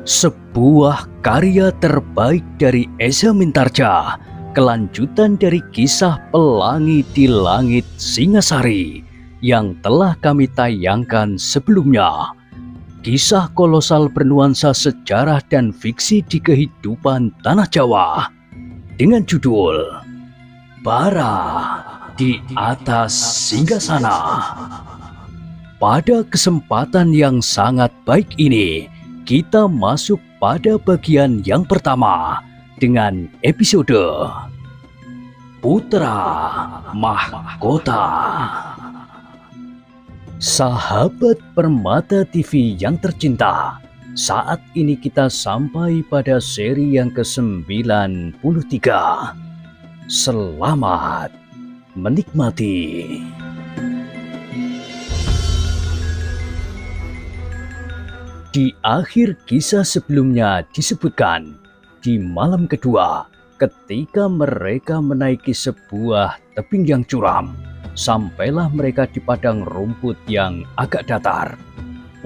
Sebuah karya terbaik dari Eza Mintarja, kelanjutan dari kisah Pelangi di Langit Singasari yang telah kami tayangkan sebelumnya. Kisah kolosal bernuansa sejarah dan fiksi di kehidupan tanah Jawa dengan judul Bara di Atas Singgasana. Pada kesempatan yang sangat baik ini, kita masuk pada bagian yang pertama dengan episode Putra Mahkota. Sahabat Permata TV yang tercinta, saat ini kita sampai pada seri yang ke-93. Selamat menikmati. Di akhir kisah sebelumnya disebutkan, di malam kedua ketika mereka menaiki sebuah tebing yang curam, sampailah mereka di padang rumput yang agak datar.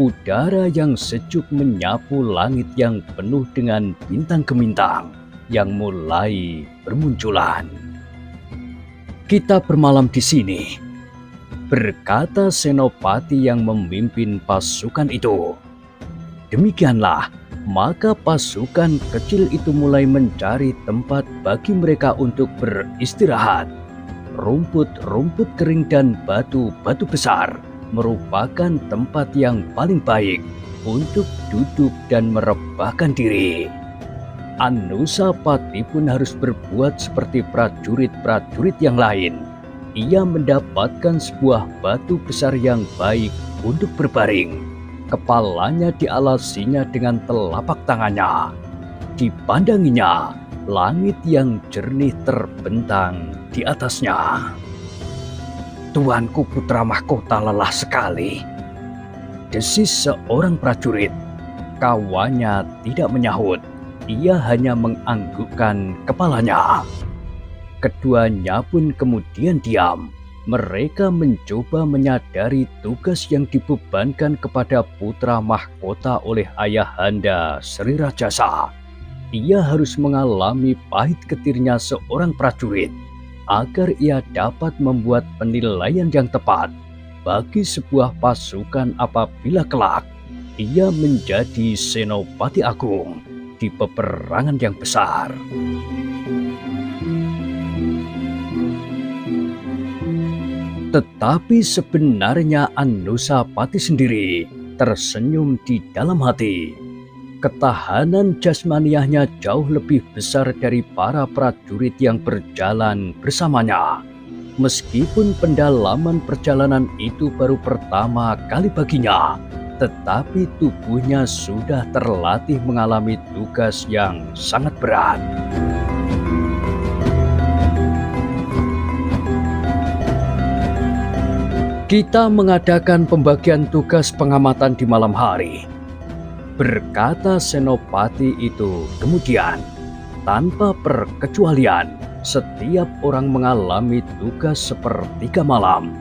Udara yang sejuk menyapu langit yang penuh dengan bintang gemintang yang mulai bermunculan. "Kita bermalam di sini," berkata Senopati yang memimpin pasukan itu. Demikianlah, maka pasukan kecil itu mulai mencari tempat bagi mereka untuk beristirahat. Rumput-rumput kering dan batu-batu besar merupakan tempat yang paling baik untuk duduk dan merebahkan diri. Anusapati pun harus berbuat seperti prajurit-prajurit yang lain. Ia mendapatkan sebuah batu besar yang baik untuk berbaring. Kepalanya dialasinya dengan telapak tangannya. Dipandanginya, langit yang jernih terbentang di atasnya. "Tuanku Putra Mahkota lelah sekali," desis seorang prajurit. Kawannya tidak menyahut. Ia hanya menganggukkan kepalanya. Keduanya pun kemudian diam. Mereka mencoba menyadari tugas yang dibebankan kepada Putra Mahkota oleh Ayahanda Sri Rajasa. Ia harus mengalami pahit getirnya seorang prajurit agar ia dapat membuat penilaian yang tepat bagi sebuah pasukan apabila kelak ia menjadi Senopati Agung di peperangan yang besar. Tetapi sebenarnya Anusapati sendiri tersenyum di dalam hati. Ketahanan jasmaniahnya jauh lebih besar dari para prajurit yang berjalan bersamanya. Meskipun pendalaman perjalanan itu baru pertama kali baginya, tetapi tubuhnya sudah terlatih mengalami tugas yang sangat berat. "Kita mengadakan pembagian tugas pengamatan di malam hari," berkata Senopati itu kemudian. Tanpa perkecualian, setiap orang mengalami tugas sepertiga malam.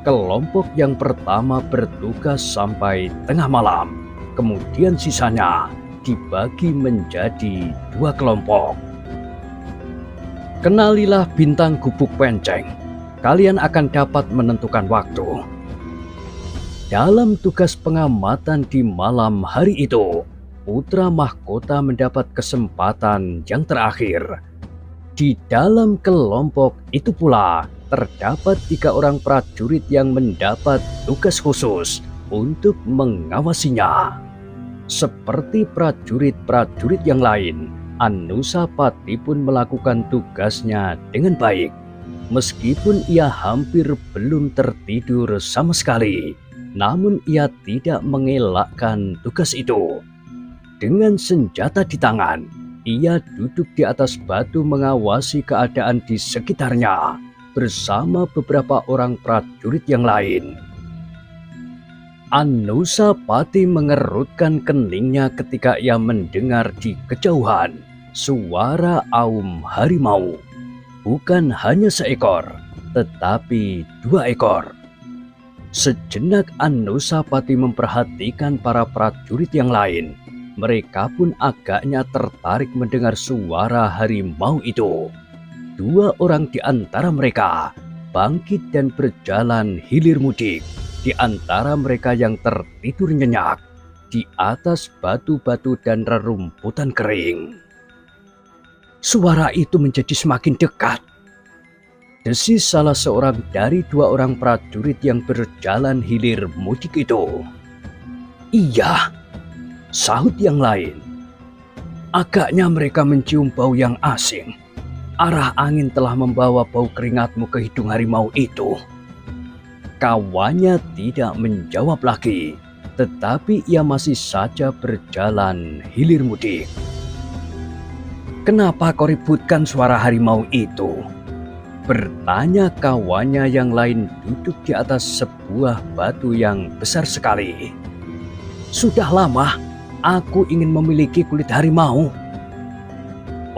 Kelompok yang pertama bertugas sampai tengah malam, kemudian sisanya dibagi menjadi dua kelompok. "Kenalilah bintang gubuk penceng. Kalian akan dapat menentukan waktu." Dalam tugas pengamatan di malam hari itu, Putra Mahkota mendapat kesempatan yang terakhir. Di dalam kelompok itu pula terdapat 3 orang prajurit yang mendapat tugas khusus untuk mengawasinya. Seperti prajurit-prajurit yang lain, Anusapati pun melakukan tugasnya dengan baik. Meskipun ia hampir belum tertidur sama sekali, namun ia tidak mengelakkan tugas itu. Dengan senjata di tangan, ia duduk di atas batu mengawasi keadaan di sekitarnya bersama beberapa orang prajurit yang lain. Anusapati mengerutkan keningnya ketika ia mendengar di kejauhan suara aum harimau. Bukan hanya seekor, tetapi 2 ekor. Sejenak Anusapati memperhatikan para prajurit yang lain. mereka pun agaknya tertarik mendengar suara harimau itu. Dua orang di antara mereka bangkit dan berjalan hilir mudik di antara mereka yang tertidur nyenyak di atas batu-batu dan rerumputan kering. Suara itu menjadi semakin dekat. Desis salah seorang dari dua orang prajurit yang berjalan hilir mudik itu. "Iya," sahut yang lain. "Agaknya mereka mencium bau yang asing. Arah angin telah membawa bau keringatmu ke hidung harimau itu." Kawannya tidak menjawab lagi, tetapi ia masih saja berjalan hilir mudik. "Kenapa kau ributkan suara harimau itu?" bertanya kawannya yang lain duduk di atas sebuah batu yang besar sekali. "Sudah lama aku ingin memiliki kulit harimau."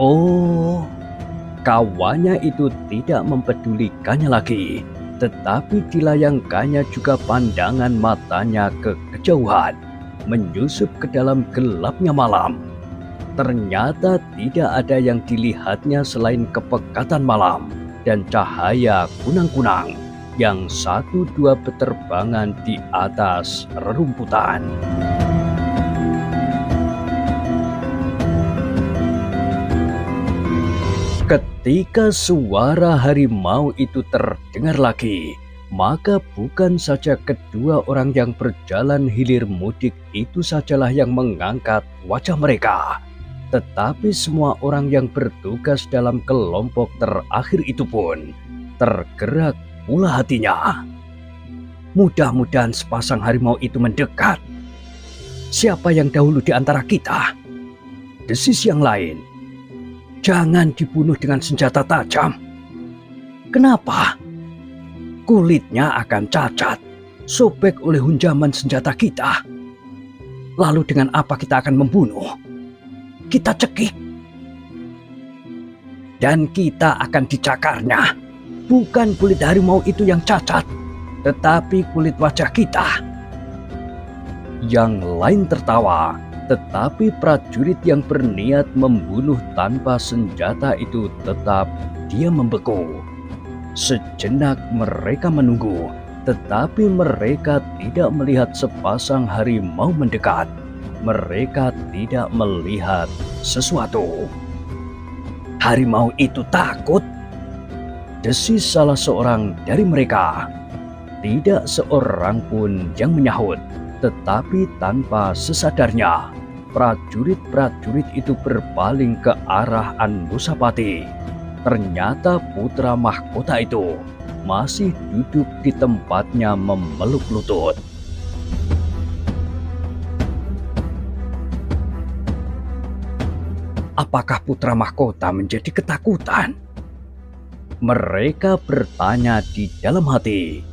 Oh, kawannya itu tidak mempedulikannya lagi, tetapi dilayangkannya juga pandangan matanya ke kejauhan, menyusup ke dalam gelapnya malam. Ternyata tidak ada yang dilihatnya selain kepekatan malam dan cahaya kunang-kunang yang satu dua beterbangan di atas rerumputan. Ketika suara harimau itu terdengar lagi, maka bukan saja kedua orang yang berjalan hilir mudik itu sajalah yang mengangkat wajah mereka, tetapi semua orang yang bertugas dalam kelompok terakhir itu pun tergerak pula hatinya. Mudah-mudahan sepasang harimau itu mendekat. Siapa yang dahulu di antara kita? Desis yang lain. Jangan dibunuh dengan senjata tajam. Kenapa? Kulitnya akan cacat, sobek oleh hunjaman senjata kita. Lalu dengan apa kita akan membunuh? Kita cekik. Dan kita akan dicakarnya. Bukan kulit harimau itu yang cacat, tetapi kulit wajah kita. Yang lain tertawa, tetapi prajurit yang berniat membunuh tanpa senjata itu tetap diam membeku. Sejenak mereka menunggu, tetapi mereka tidak melihat sepasang harimau mendekat. Mereka tidak melihat sesuatu. Harimau itu takut, desis salah seorang dari mereka. Tidak seorang pun yang menyahut, tetapi tanpa sesadarnya, prajurit-prajurit itu berpaling ke arah Anusapati. Ternyata putra mahkota itu masih duduk di tempatnya memeluk lutut. Apakah putra mahkota menjadi ketakutan? Mereka bertanya di dalam hati,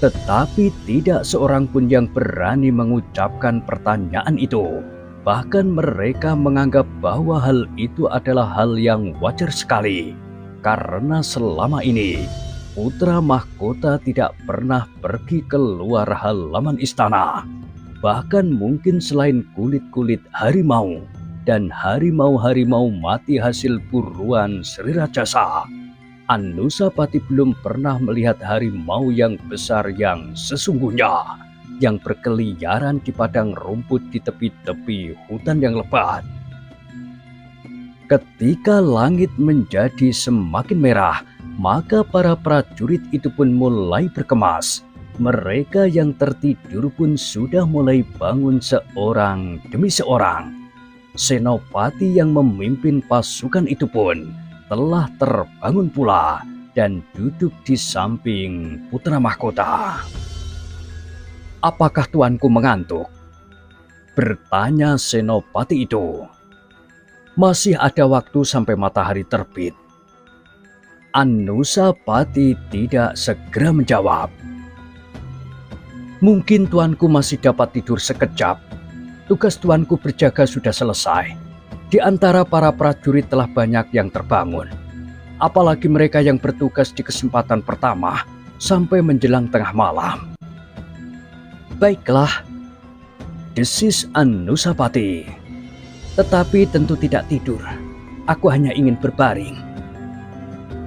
tetapi tidak seorang pun yang berani mengucapkan pertanyaan itu. Bahkan mereka menganggap bahwa hal itu adalah hal yang wajar sekali, karena selama ini putra mahkota tidak pernah pergi keluar halaman istana. Bahkan mungkin selain kulit-kulit harimau dan harimau-harimau mati hasil buruan Sri Rajasa, Anusapati belum pernah melihat harimau yang besar yang sesungguhnya, yang berkeliaran di padang rumput di tepi-tepi hutan yang lebat. Ketika langit menjadi semakin merah, maka para prajurit itu pun mulai berkemas. Mereka yang tertidur pun sudah mulai bangun seorang demi seorang. Senopati yang memimpin pasukan itu pun telah terbangun pula dan duduk di samping putra mahkota. "Apakah tuanku mengantuk?" bertanya senopati itu. "Masih ada waktu sampai matahari terbit." Anusapati tidak segera menjawab. "Mungkin tuanku masih dapat tidur sekejap. Tugas tuanku berjaga sudah selesai. Di antara para prajurit telah banyak yang terbangun. Apalagi mereka yang bertugas di kesempatan pertama sampai menjelang tengah malam." "Baiklah," desis Anusapati. Tetapi tentu tidak tidur. Aku hanya ingin berbaring.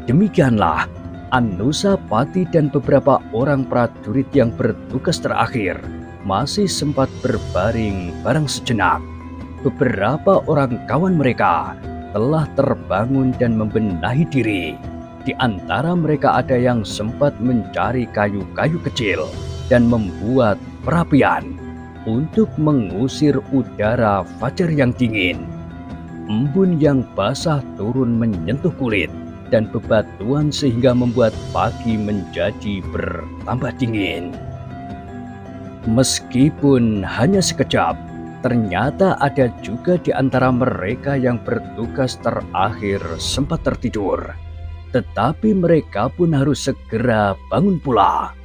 Demikianlah Anusapati dan beberapa orang prajurit yang bertugas terakhir masih sempat berbaring bareng sejenak. Beberapa orang kawan mereka telah terbangun dan membenahi diri. Di antara mereka ada yang sempat mencari kayu-kayu kecil dan membuat perapian untuk mengusir udara fajar yang dingin. Embun yang basah turun menyentuh kulit dan bebatuan sehingga membuat pagi menjadi bertambah dingin. Meskipun hanya sekejap, ternyata ada juga di antara mereka yang bertugas terakhir sempat tertidur. Tetapi mereka pun harus segera bangun pula.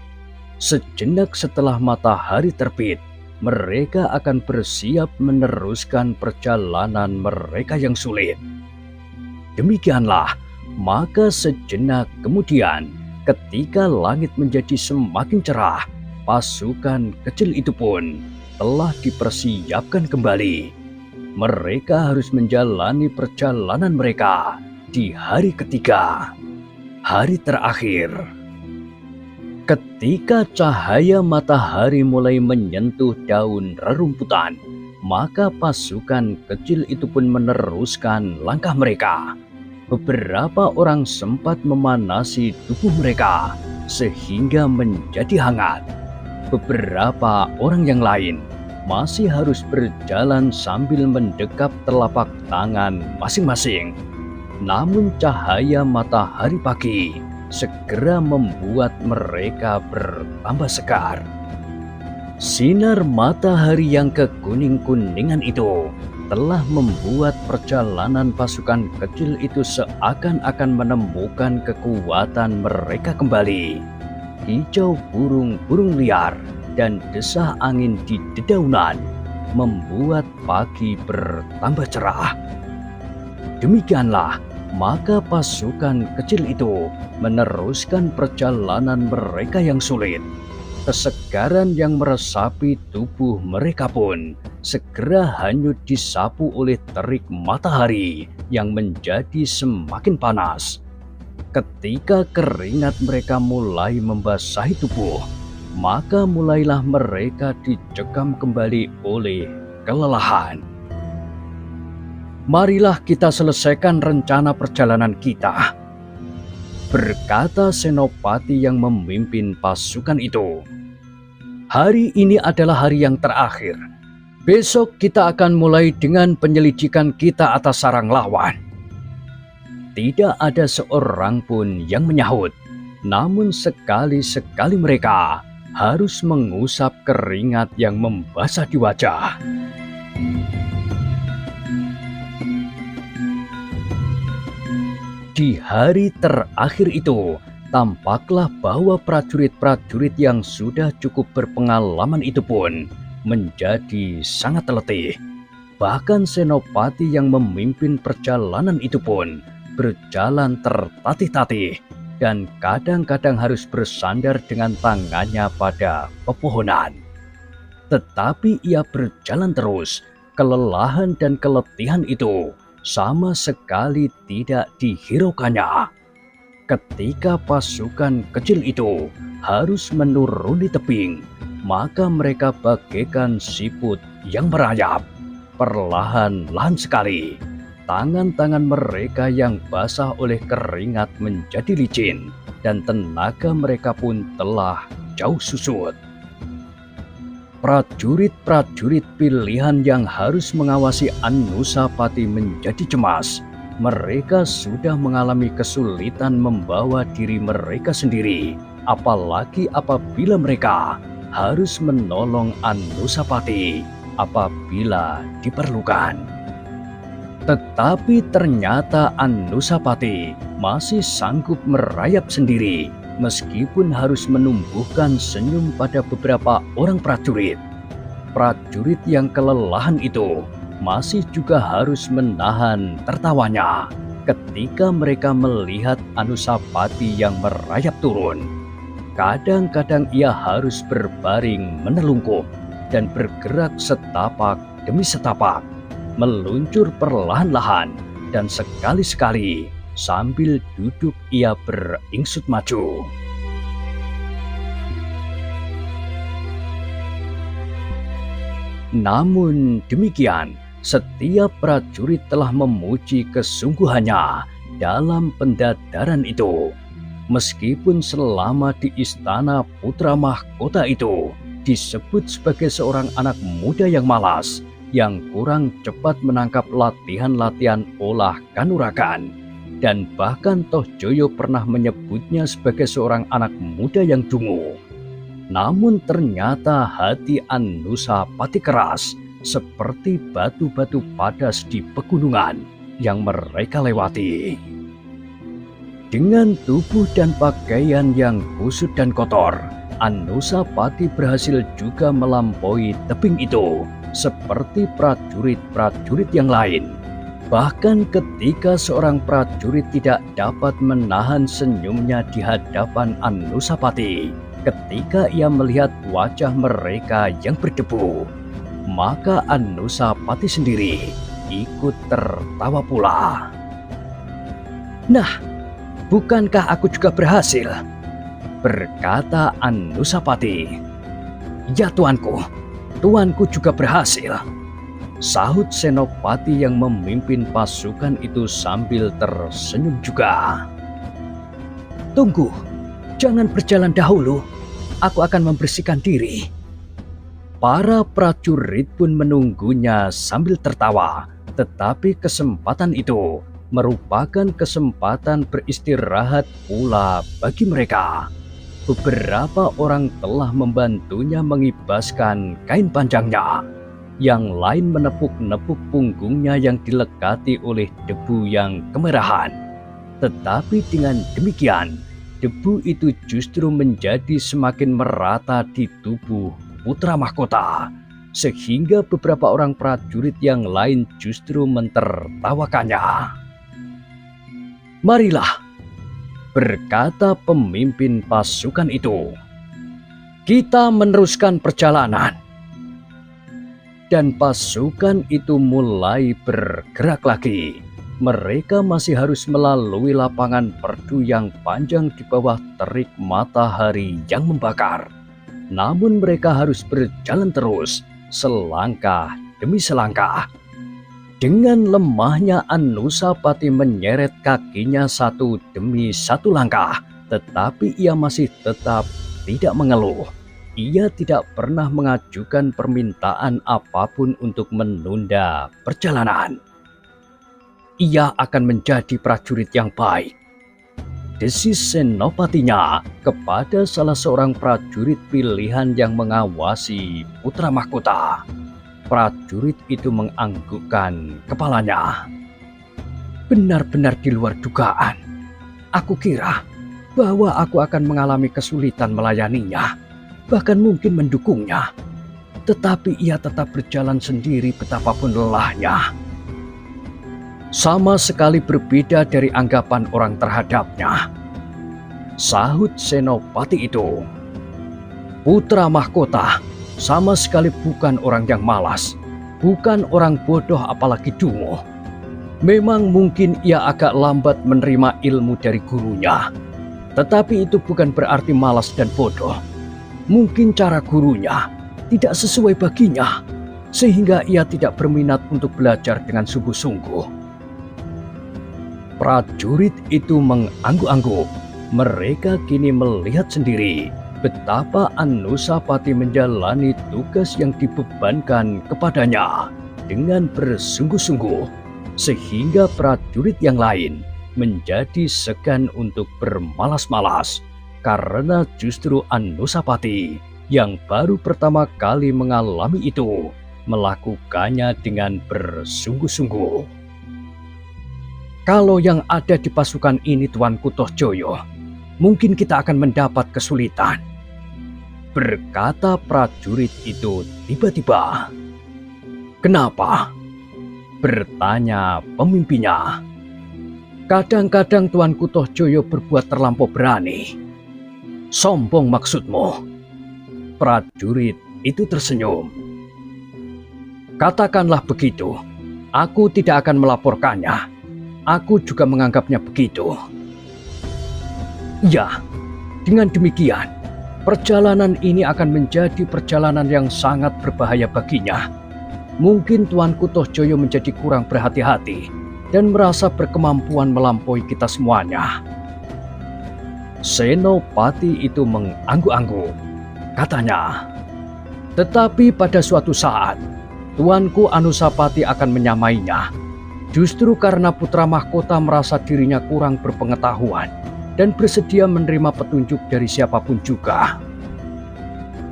Sejenak setelah matahari terbit, mereka akan bersiap meneruskan perjalanan mereka yang sulit. Demikianlah, maka sejenak kemudian, ketika langit menjadi semakin cerah, pasukan kecil itu pun telah dipersiapkan kembali. Mereka harus menjalani perjalanan mereka di hari ketiga, hari terakhir. Ketika cahaya matahari mulai menyentuh daun rerumputan, maka pasukan kecil itu pun meneruskan langkah mereka. Beberapa orang sempat memanasi tubuh mereka sehingga menjadi hangat. Beberapa orang yang lain masih harus berjalan sambil mendekap telapak tangan masing-masing. Namun cahaya matahari pagi segera membuat mereka bertambah segar. Sinar matahari yang kekuning-kuningan itu telah membuat perjalanan pasukan kecil itu seakan-akan menemukan kekuatan mereka kembali. Hijau burung-burung liar dan desah angin di dedaunan membuat pagi bertambah cerah. Demikianlah, maka pasukan kecil itu meneruskan perjalanan mereka yang sulit. Kesegaran yang meresapi tubuh mereka pun segera hanyut disapu oleh terik matahari yang menjadi semakin panas. Ketika keringat mereka mulai membasahi tubuh, maka mulailah mereka dicekam kembali oleh kelelahan. Marilah kita selesaikan rencana perjalanan kita, berkata Senopati yang memimpin pasukan itu. Hari ini adalah hari yang terakhir. Besok kita akan mulai dengan penyelidikan kita atas sarang lawan. Tidak ada seorang pun yang menyahut. Namun sekali-sekali mereka harus mengusap keringat yang membasah di wajah. Di hari terakhir itu, tampaklah bahwa prajurit-prajurit yang sudah cukup berpengalaman itu pun menjadi sangat letih. Bahkan Senopati yang memimpin perjalanan itu pun berjalan tertatih-tatih dan kadang-kadang harus bersandar dengan tangannya pada pepohonan. Tetapi ia berjalan terus, kelelahan dan keletihan itu sama sekali tidak dihiraukannya. Ketika pasukan kecil itu harus menuruni tebing, maka mereka bagaikan siput yang merayap. Perlahan-lahan sekali, tangan-tangan mereka yang basah oleh keringat menjadi licin, dan tenaga mereka pun telah jauh susut. Prajurit-prajurit pilihan yang harus mengawasi Anusapati menjadi cemas. Mereka sudah mengalami kesulitan membawa diri mereka sendiri, apalagi apabila mereka harus menolong Anusapati apabila diperlukan. Tetapi ternyata Anusapati masih sanggup merayap sendiri, meskipun harus menumbuhkan senyum pada beberapa orang prajurit. Prajurit yang kelelahan itu masih juga harus menahan tertawanya ketika mereka melihat Anusapati yang merayap turun. Kadang-kadang ia harus berbaring menelungkup dan bergerak setapak demi setapak. meluncur perlahan-lahan dan sekali-sekali sambil duduk ia beringsut maju. Namun demikian, setiap prajurit telah memuji kesungguhannya dalam pendadaran itu. Meskipun selama di istana putra mahkota itu disebut sebagai seorang anak muda yang malas, yang kurang cepat menangkap latihan-latihan olah kanuragan, dan bahkan Toh Joyo pernah menyebutnya sebagai seorang anak muda yang dungu. Namun ternyata hati Anusapati keras seperti batu-batu padas di pegunungan yang mereka lewati. Dengan tubuh dan pakaian yang kusut dan kotor, Anusapati berhasil juga melampaui tebing itu seperti prajurit-prajurit yang lain. Bahkan ketika seorang prajurit tidak dapat menahan senyumnya di hadapan Anusapati ketika ia melihat wajah mereka yang berdebu, maka Anusapati sendiri ikut tertawa pula. "Nah, bukankah aku juga berhasil?" berkata Anusapati. "Ya tuanku, tuanku juga berhasil," sahut Senopati yang memimpin pasukan itu sambil tersenyum juga. "Tunggu, jangan berjalan dahulu, aku akan membersihkan diri." Para prajurit pun menunggunya sambil tertawa, tetapi kesempatan itu merupakan kesempatan beristirahat pula bagi mereka. Beberapa orang telah membantunya mengibaskan kain panjangnya, yang lain menepuk-nepuk punggungnya yang dilekati oleh debu yang kemerahan. Tetapi dengan demikian, debu itu justru menjadi semakin merata di tubuh putra mahkota, sehingga beberapa orang prajurit yang lain justru mentertawakannya. "Marilah," berkata pemimpin pasukan itu, "kita meneruskan perjalanan." Dan pasukan itu mulai bergerak lagi. Mereka masih harus melalui lapangan perdu yang panjang di bawah terik matahari yang membakar. Namun mereka harus berjalan terus, selangkah demi selangkah. Dengan lemahnya Anusapati menyeret kakinya satu demi satu langkah, tetapi ia masih tetap tidak mengeluh. Ia tidak pernah mengajukan permintaan apapun untuk menunda perjalanan. Ia akan menjadi prajurit yang baik, desis Senopatinya kepada salah seorang prajurit pilihan yang mengawasi putra mahkota. Prajurit itu menganggukkan kepalanya. "Benar-benar di luar dugaan. Aku kira bahwa aku akan mengalami kesulitan melayaninya, bahkan mungkin mendukungnya. Tetapi ia tetap berjalan sendiri betapapun lelahnya. Sama sekali berbeda dari anggapan orang terhadapnya," sahut Senopati itu. "Putra mahkota sama sekali bukan orang yang malas, bukan orang bodoh apalagi dungu. Memang mungkin ia agak lambat menerima ilmu dari gurunya, tetapi itu bukan berarti malas dan bodoh. Mungkin cara gurunya tidak sesuai baginya, sehingga ia tidak berminat untuk belajar dengan sungguh-sungguh." Prajurit itu mengangguk-angguk. Mereka kini melihat sendiri betapa Anusapati menjalani tugas yang dibebankan kepadanya dengan bersungguh-sungguh, sehingga prajurit yang lain menjadi segan untuk bermalas-malas, karena justru Anusapati yang baru pertama kali mengalami itu melakukannya dengan bersungguh-sungguh. "Kalau yang ada di pasukan ini Tuanku Toh Joyo, mungkin kita akan mendapat kesulitan," berkata prajurit itu tiba-tiba. "Kenapa?" bertanya pemimpinnya. "Kadang-kadang Tuanku Toh Joyo berbuat terlampau berani." "Sombong maksudmu?" Prajurit itu tersenyum. "Katakanlah begitu. Aku tidak akan melaporkannya. Aku juga menganggapnya begitu. Ya, dengan demikian, perjalanan ini akan menjadi perjalanan yang sangat berbahaya baginya. Mungkin Tuanku Tohjoyo menjadi kurang berhati-hati dan merasa berkemampuan melampaui kita semuanya. Senopati itu mengangguk-angguk. Katanya, tetapi pada suatu saat, Tuanku Anusapati akan menyamainya. Justru karena putra mahkota merasa dirinya kurang berpengetahuan dan bersedia menerima petunjuk dari siapapun juga.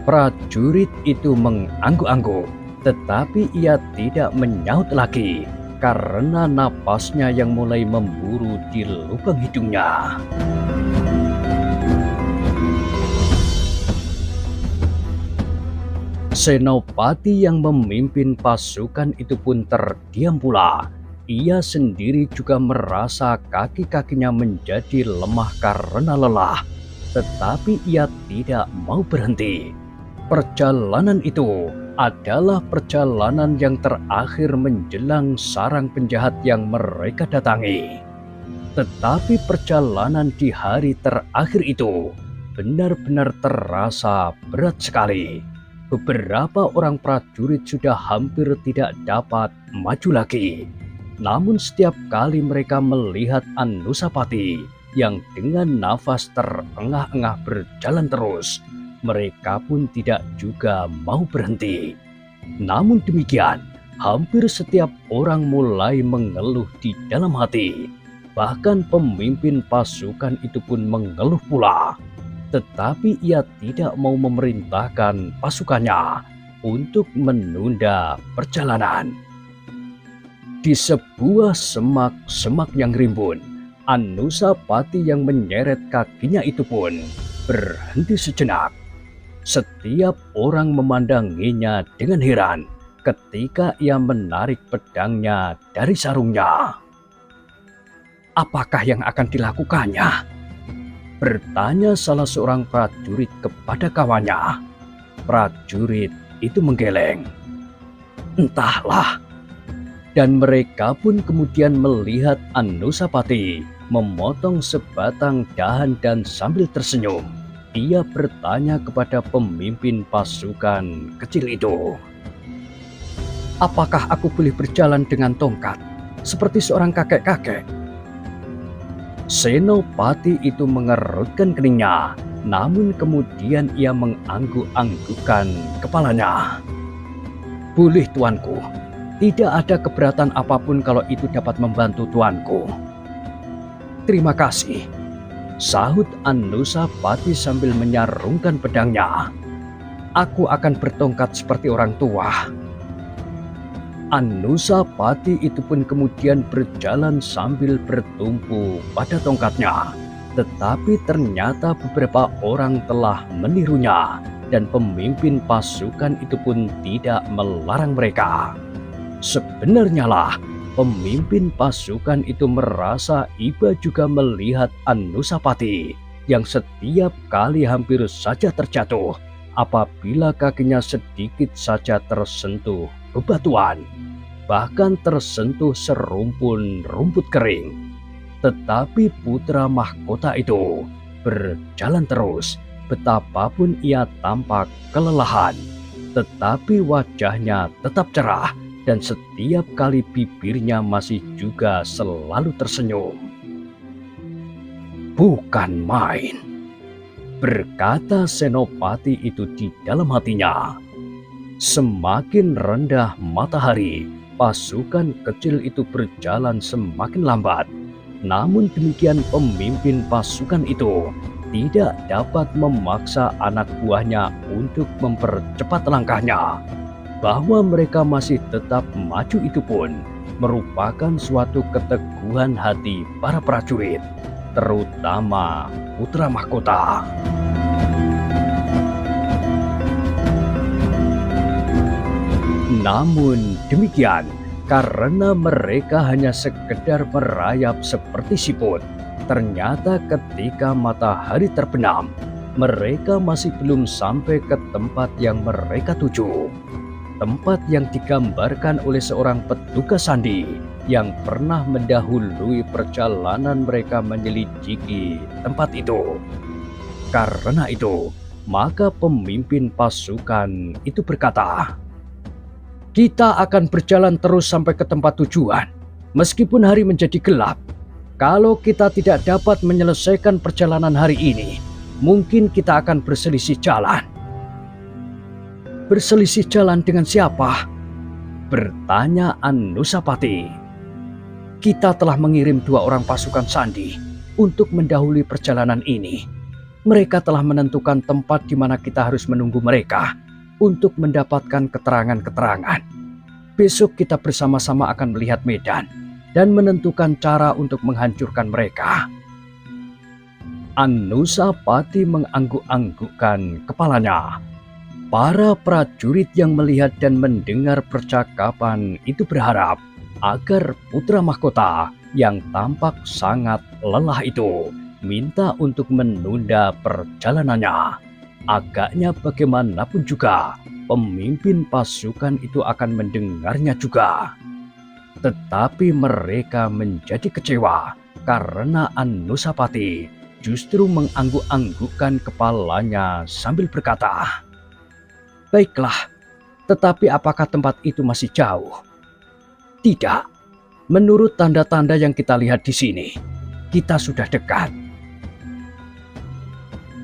Prajurit itu mengangguk-angguk, tetapi ia tidak menyaut lagi karena napasnya yang mulai memburu di lubang hidungnya. Senopati yang memimpin pasukan itu pun terdiam pula. Ia sendiri juga merasa kaki-kakinya menjadi lemah karena lelah, tetapi ia tidak mau berhenti. Perjalanan itu adalah perjalanan yang terakhir menjelang sarang penjahat yang mereka datangi. Tetapi perjalanan di hari terakhir itu benar-benar terasa berat sekali. Beberapa orang prajurit sudah hampir tidak dapat maju lagi. Namun setiap kali mereka melihat Anusapati yang dengan nafas terengah-engah berjalan terus, mereka pun tidak juga mau berhenti. Namun demikian, hampir setiap orang mulai mengeluh di dalam hati. Bahkan pemimpin pasukan itu pun mengeluh pula. Tetapi ia tidak mau memerintahkan pasukannya untuk menunda perjalanan. Di sebuah semak-semak yang rimbun, Anusapati yang menyeret kakinya itu pun berhenti sejenak. Setiap orang memandanginya dengan heran ketika ia menarik pedangnya dari sarungnya. Apakah yang akan dilakukannya? Bertanya salah seorang prajurit kepada kawannya. Prajurit itu menggeleng. Entahlah. Dan mereka pun kemudian melihat Anusapati memotong sebatang dahan dan sambil tersenyum, ia bertanya kepada pemimpin pasukan kecil itu. Apakah aku boleh berjalan dengan tongkat seperti seorang kakek-kakek? Senopati itu mengerutkan keningnya, namun kemudian ia mengangguk-anggukkan kepalanya. Boleh tuanku, tidak ada keberatan apapun kalau itu dapat membantu tuanku. Terima kasih, sahut Anusapati sambil menyarungkan pedangnya. Aku akan bertongkat seperti orang tua. Anusapati itu pun kemudian berjalan sambil bertumpu pada tongkatnya. Tetapi ternyata beberapa orang telah menirunya dan pemimpin pasukan itu pun tidak melarang mereka. Sebenarnya lah, pemimpin pasukan itu merasa iba juga melihat Anusapati yang setiap kali hampir saja terjatuh apabila kakinya sedikit saja tersentuh bebatuan, bahkan tersentuh serumpun rumput kering. Tetapi putra mahkota itu berjalan terus, betapapun ia tampak kelelahan, tetapi wajahnya tetap cerah dan setiap kali bibirnya masih juga selalu tersenyum. Bukan main, berkata Senopati itu di dalam hatinya. Semakin rendah matahari, pasukan kecil itu berjalan semakin lambat. Namun demikian pemimpin pasukan itu tidak dapat memaksa anak buahnya untuk mempercepat langkahnya. Bahwa mereka masih tetap maju itu pun merupakan suatu keteguhan hati para prajurit, terutama putra mahkota. Namun demikian, karena mereka hanya sekedar merayap seperti siput, ternyata ketika matahari terbenam, mereka masih belum sampai ke tempat yang mereka tuju. tempat yang digambarkan oleh seorang petugas sandi yang pernah mendahului perjalanan mereka menyelidiki tempat itu. Karena itu, maka pemimpin pasukan itu berkata, "Kita akan berjalan terus sampai ke tempat tujuan, meskipun hari menjadi gelap. Kalau kita tidak dapat menyelesaikan perjalanan hari ini, mungkin kita akan berselisih jalan." "Berselisih jalan dengan siapa?" bertanya Anusapati. "Kita telah mengirim 2 orang pasukan sandi untuk mendahului perjalanan ini. Mereka telah menentukan tempat di mana kita harus menunggu mereka untuk mendapatkan keterangan-keterangan. Besok kita bersama-sama akan melihat medan dan menentukan cara untuk menghancurkan mereka." Anusapati mengangguk-anggukkan kepalanya. Para prajurit yang melihat dan mendengar percakapan itu berharap agar putra mahkota yang tampak sangat lelah itu minta untuk menunda perjalanannya. Agaknya bagaimanapun juga pemimpin pasukan itu akan mendengarnya juga. Tetapi mereka menjadi kecewa karena Anusapati justru mengangguk-anggukkan kepalanya sambil berkata, "Baiklah, tetapi apakah tempat itu masih jauh?" "Tidak, menurut tanda-tanda yang kita lihat di sini, kita sudah dekat."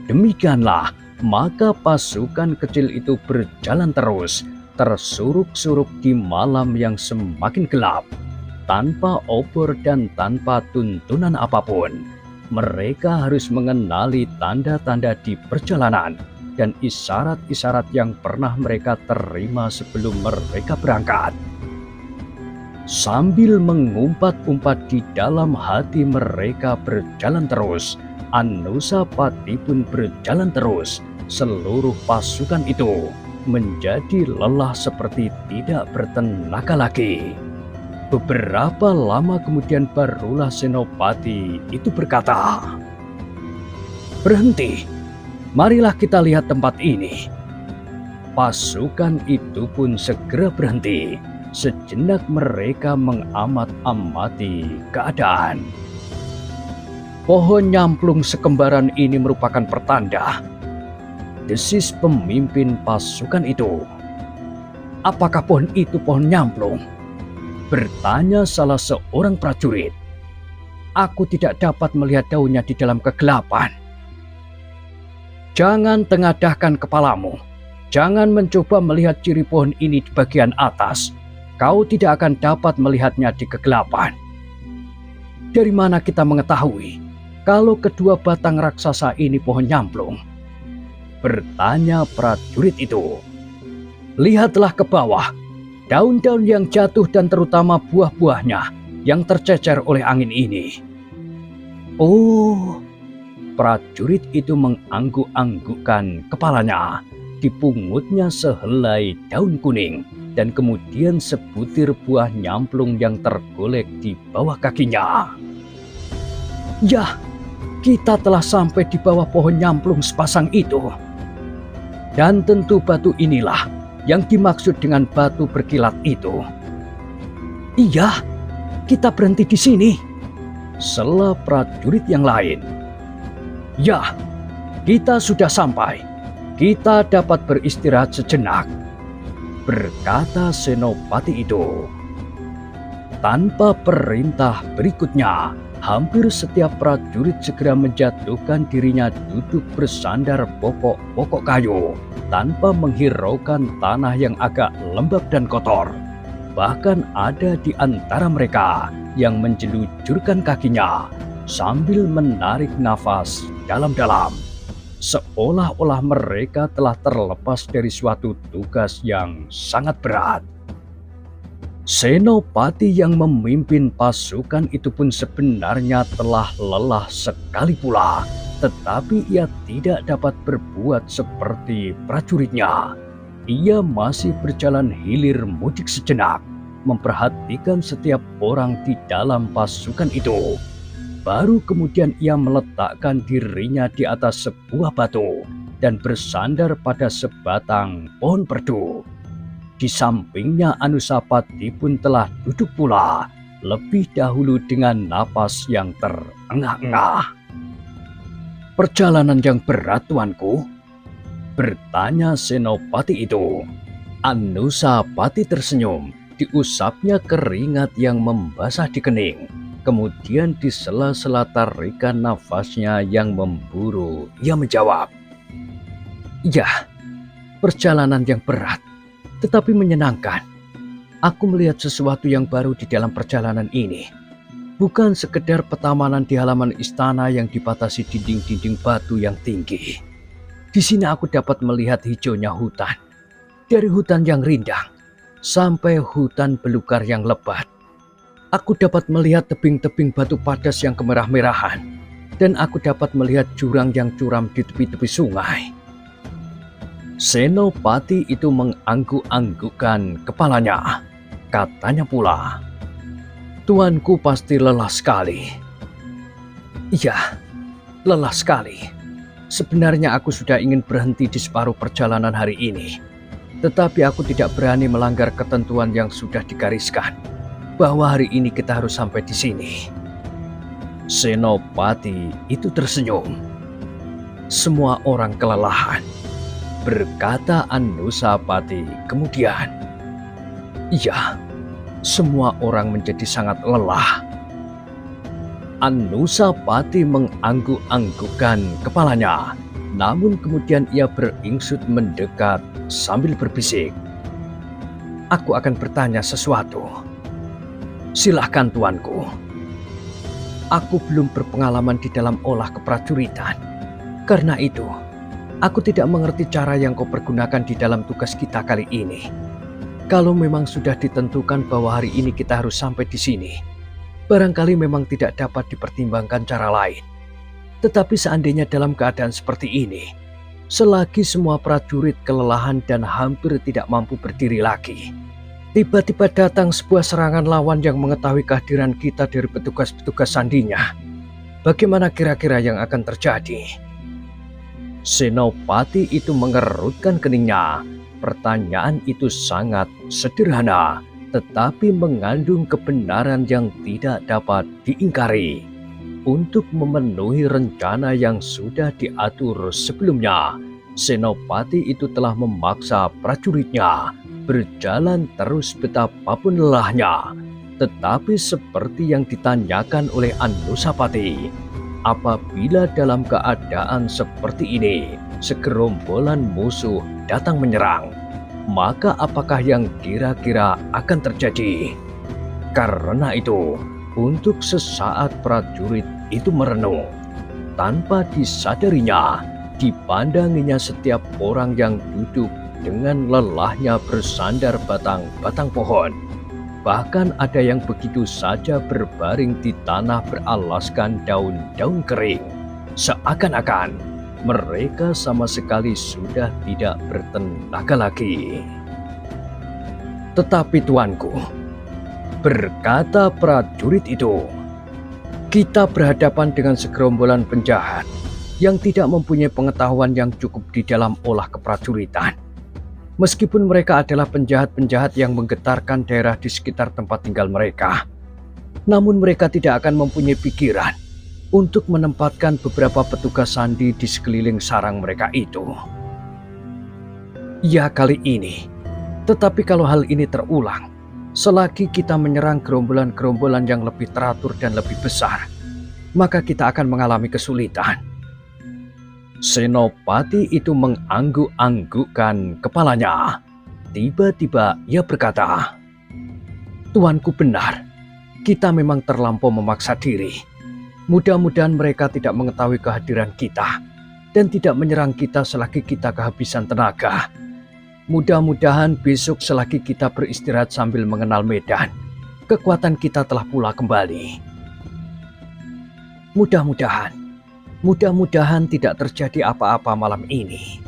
Demikianlah, maka pasukan kecil itu berjalan terus, tersuruk-suruk di malam yang semakin gelap. Tanpa obor dan tanpa tuntunan apapun, mereka harus mengenali tanda-tanda di perjalanan dan isyarat-isyarat yang pernah mereka terima sebelum mereka berangkat. Sambil mengumpat-umpat di dalam hati mereka berjalan terus, Anusapati pun berjalan terus. Seluruh pasukan itu menjadi lelah seperti tidak bertenaga lagi. Beberapa lama kemudian barulah Senopati itu berkata, "Berhenti. Marilah kita lihat tempat ini." Pasukan itu pun segera berhenti. Sejenak mereka mengamat-amati keadaan. "Pohon nyamplung sekembaran ini merupakan pertanda," desis pemimpin pasukan itu. "Apakah pohon itu pohon nyamplung?" bertanya salah seorang prajurit. "Aku tidak dapat melihat daunnya di dalam kegelapan." "Jangan tengadahkan kepalamu. Jangan mencoba melihat ciri pohon ini di bagian atas. Kau tidak akan dapat melihatnya di kegelapan." "Dari mana kita mengetahui kalau kedua batang raksasa ini pohon nyamplung?" bertanya prajurit itu. "Lihatlah ke bawah. Daun-daun yang jatuh dan terutama buah-buahnya yang tercecer oleh angin ini." "Oh," prajurit itu mengangguk-anggukkan kepalanya. Dipungutnya sehelai daun kuning dan kemudian sebutir buah nyamplung yang tergolek di bawah kakinya. "Yah, kita telah sampai di bawah pohon nyamplung sepasang itu. Dan tentu batu inilah yang dimaksud dengan batu berkilat itu." "Iya, kita berhenti di sini," sela prajurit yang lain. "Ya, kita sudah sampai. Kita dapat beristirahat sejenak," berkata Senopati itu. Tanpa perintah berikutnya, hampir setiap prajurit segera menjatuhkan dirinya duduk bersandar pokok-pokok kayu tanpa menghiraukan tanah yang agak lembab dan kotor. Bahkan ada di antara mereka yang menjelujurkan kakinya sambil menarik nafas dalam-dalam, seolah-olah mereka telah terlepas dari suatu tugas yang sangat berat. Senopati yang memimpin pasukan itu pun sebenarnya telah lelah sekali pula, tetapi ia tidak dapat berbuat seperti prajuritnya. Ia masih berjalan hilir mudik sejenak, memperhatikan setiap orang di dalam pasukan itu. Baru kemudian ia meletakkan dirinya di atas sebuah batu dan bersandar pada sebatang pohon perdu. Di sampingnya Anusapati pun telah duduk pula, lebih dahulu dengan napas yang terengah-engah. "Perjalanan yang berat, tuanku?" bertanya Senopati itu. Anusapati tersenyum, diusapnya keringat yang membasah di kening. Kemudian di sela-sela tarikan nafasnya yang memburu, ia menjawab, "Ya, perjalanan yang berat, tetapi menyenangkan. Aku melihat sesuatu yang baru di dalam perjalanan ini. Bukan sekedar petamanan di halaman istana yang dibatasi dinding-dinding batu yang tinggi. Di sini aku dapat melihat hijaunya hutan. Dari hutan yang rindang sampai hutan belukar yang lebat. Aku dapat melihat tebing-tebing batu padas yang kemerah-merahan. Dan aku dapat melihat jurang yang curam di tepi-tepi sungai." Senopati itu mengangguk-anggukkan kepalanya. Katanya pula, "Tuanku pasti lelah sekali." "Iya, lelah sekali. Sebenarnya aku sudah ingin berhenti di separuh perjalanan hari ini. Tetapi aku tidak berani melanggar ketentuan yang sudah digariskan, bahwa hari ini kita harus sampai di sini." Senopati itu tersenyum. "Semua orang kelelahan," berkata Anusapati kemudian. "Iya, semua orang menjadi sangat lelah." Anusapati mengangguk-anggukkan kepalanya, namun kemudian ia beringsut mendekat sambil berbisik, "Aku akan bertanya sesuatu." "Silahkan, tuanku." "Aku belum berpengalaman di dalam olah keprajuritan. Karena itu, aku tidak mengerti cara yang kau pergunakan di dalam tugas kita kali ini. Kalau memang sudah ditentukan bahwa hari ini kita harus sampai di sini, barangkali memang tidak dapat dipertimbangkan cara lain. Tetapi seandainya dalam keadaan seperti ini, selagi semua prajurit kelelahan dan hampir tidak mampu berdiri lagi, tiba-tiba datang sebuah serangan lawan yang mengetahui kehadiran kita dari petugas-petugas sandinya. Bagaimana kira-kira yang akan terjadi?" Senopati itu mengerutkan keningnya. Pertanyaan itu sangat sederhana, tetapi mengandung kebenaran yang tidak dapat diingkari. Untuk memenuhi rencana yang sudah diatur sebelumnya, Senopati itu telah memaksa prajuritnya berjalan terus betapapun lelahnya. Tetapi seperti yang ditanyakan oleh Anusapati, apabila dalam keadaan seperti ini segerombolan musuh datang menyerang, maka apakah yang kira-kira akan terjadi? Karena itu, untuk sesaat prajurit itu merenung. Tanpa disadarinya, dipandanginya setiap orang yang duduk dengan lelahnya bersandar batang-batang pohon. Bahkan ada yang begitu saja berbaring di tanah beralaskan daun-daun kering. Seakan-akan mereka sama sekali sudah tidak bertenaga lagi. "Tetapi tuanku," berkata prajurit itu, "kita berhadapan dengan segerombolan penjahat yang tidak mempunyai pengetahuan yang cukup di dalam olah keprajuritan. Meskipun mereka adalah penjahat-penjahat yang menggetarkan daerah di sekitar tempat tinggal mereka, namun mereka tidak akan mempunyai pikiran untuk menempatkan beberapa petugas sandi di sekeliling sarang mereka itu. Ya, kali ini. Tetapi kalau hal ini terulang, selagi kita menyerang gerombolan-gerombolan yang lebih teratur dan lebih besar, maka kita akan mengalami kesulitan." Senopati itu mengangguk-anggukkan kepalanya. Tiba-tiba ia berkata, "Tuanku benar, kita memang terlampau memaksa diri. Mudah-mudahan mereka tidak mengetahui kehadiran kita dan tidak menyerang kita selagi kita kehabisan tenaga. Mudah-mudahan besok selagi kita beristirahat sambil mengenal medan, kekuatan kita telah pula kembali. Mudah-mudahan tidak terjadi apa-apa malam ini."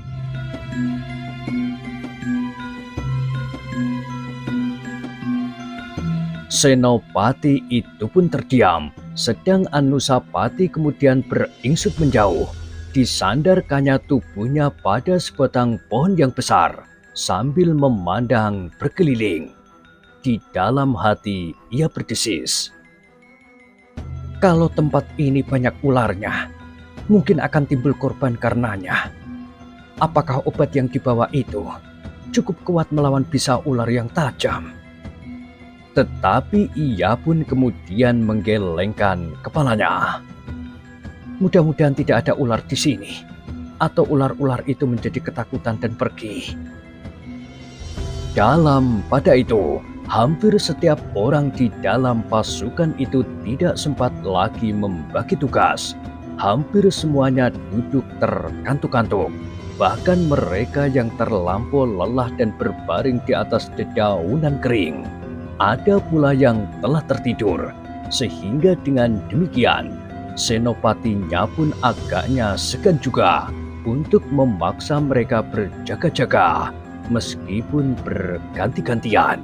Senopati itu pun terdiam, sedang Anusapati kemudian beringsut menjauh. Disandarkannya tubuhnya pada sebatang pohon yang besar, sambil memandang berkeliling. Di dalam hati ia berdesis, kalau tempat ini banyak ularnya, mungkin akan timbul korban karenanya. Apakah obat yang dibawa itu cukup kuat melawan bisa ular yang tajam? Tetapi ia pun kemudian menggelengkan kepalanya. Mudah-mudahan tidak ada ular di sini, atau ular-ular itu menjadi ketakutan dan pergi. Pada itu, hampir setiap orang di dalam pasukan itu tidak sempat lagi membagi tugas. Hampir semuanya duduk terkantuk-kantuk. Bahkan mereka yang terlampau lelah dan berbaring di atas dedaunan kering. Ada pula yang telah tertidur. Sehingga dengan demikian, Senopatinya pun agaknya segan juga untuk memaksa mereka berjaga-jaga meskipun berganti-gantian.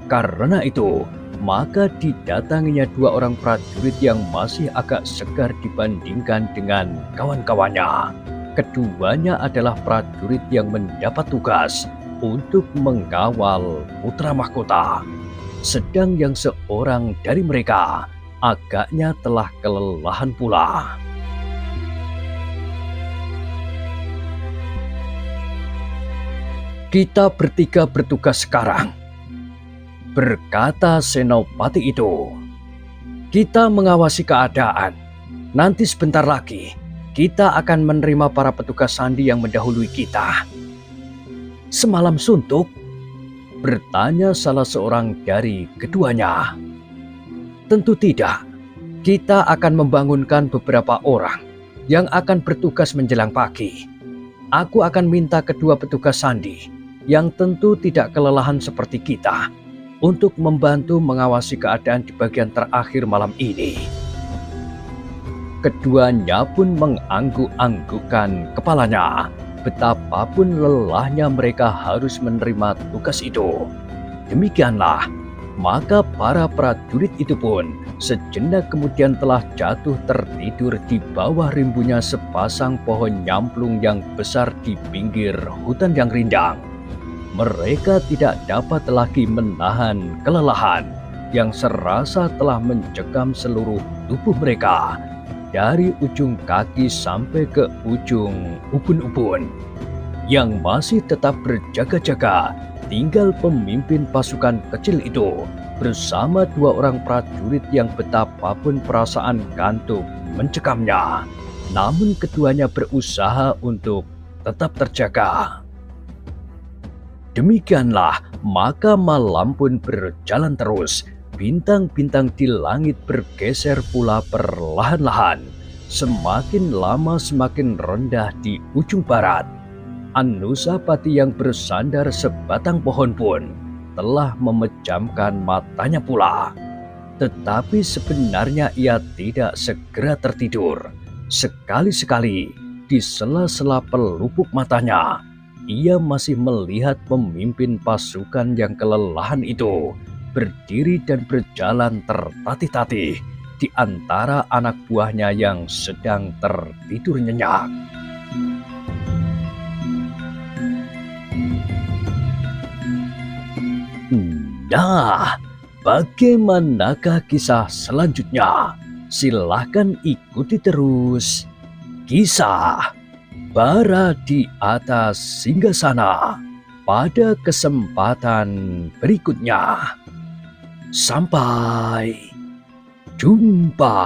Karena itu, maka didatanginya 2 orang prajurit yang masih agak segar dibandingkan dengan kawan-kawannya. Keduanya adalah prajurit yang mendapat tugas untuk mengawal putra mahkota. Sedang yang seorang dari mereka agaknya telah kelelahan pula. Kita bertiga bertugas sekarang, berkata senopati itu. Kita mengawasi keadaan. Nanti sebentar lagi kita akan menerima para petugas sandi yang mendahului kita. Semalam suntuk? Bertanya salah seorang dari keduanya. Tentu tidak. Kita akan membangunkan beberapa orang yang akan bertugas menjelang pagi. Aku akan minta kedua petugas sandi yang tentu tidak kelelahan seperti kita untuk membantu mengawasi keadaan di bagian terakhir malam ini. Keduanya pun mengangguk-anggukkan kepalanya. Betapapun lelahnya mereka harus menerima tugas itu. Demikianlah, maka para prajurit itu pun sejenak kemudian telah jatuh tertidur di bawah rimbunya sepasang pohon nyamplung yang besar di pinggir hutan yang rindang. Mereka tidak dapat lagi menahan kelelahan yang serasa telah mencekam seluruh tubuh mereka, dari ujung kaki sampai ke ujung ubun-ubun. Yang masih tetap berjaga-jaga tinggal pemimpin pasukan kecil itu bersama 2 orang prajurit yang betapapun perasaan kantuk mencekamnya. Namun keduanya berusaha untuk tetap terjaga. Demikianlah, maka malam pun berjalan terus. Bintang-bintang di langit bergeser pula perlahan-lahan. Semakin lama semakin rendah di ujung barat. Anusapati yang bersandar sebatang pohon pun telah memejamkan matanya pula. Tetapi sebenarnya ia tidak segera tertidur. Sekali-sekali di sela-sela pelupuk matanya, ia masih melihat pemimpin pasukan yang kelelahan itu berdiri dan berjalan tertatih-tatih di antara anak buahnya yang sedang tertidur nyenyak. Nah, bagaimanakah kisah selanjutnya? Silahkan ikuti terus. Kisah Bara di Atas Singgasana pada kesempatan berikutnya. Sampai jumpa.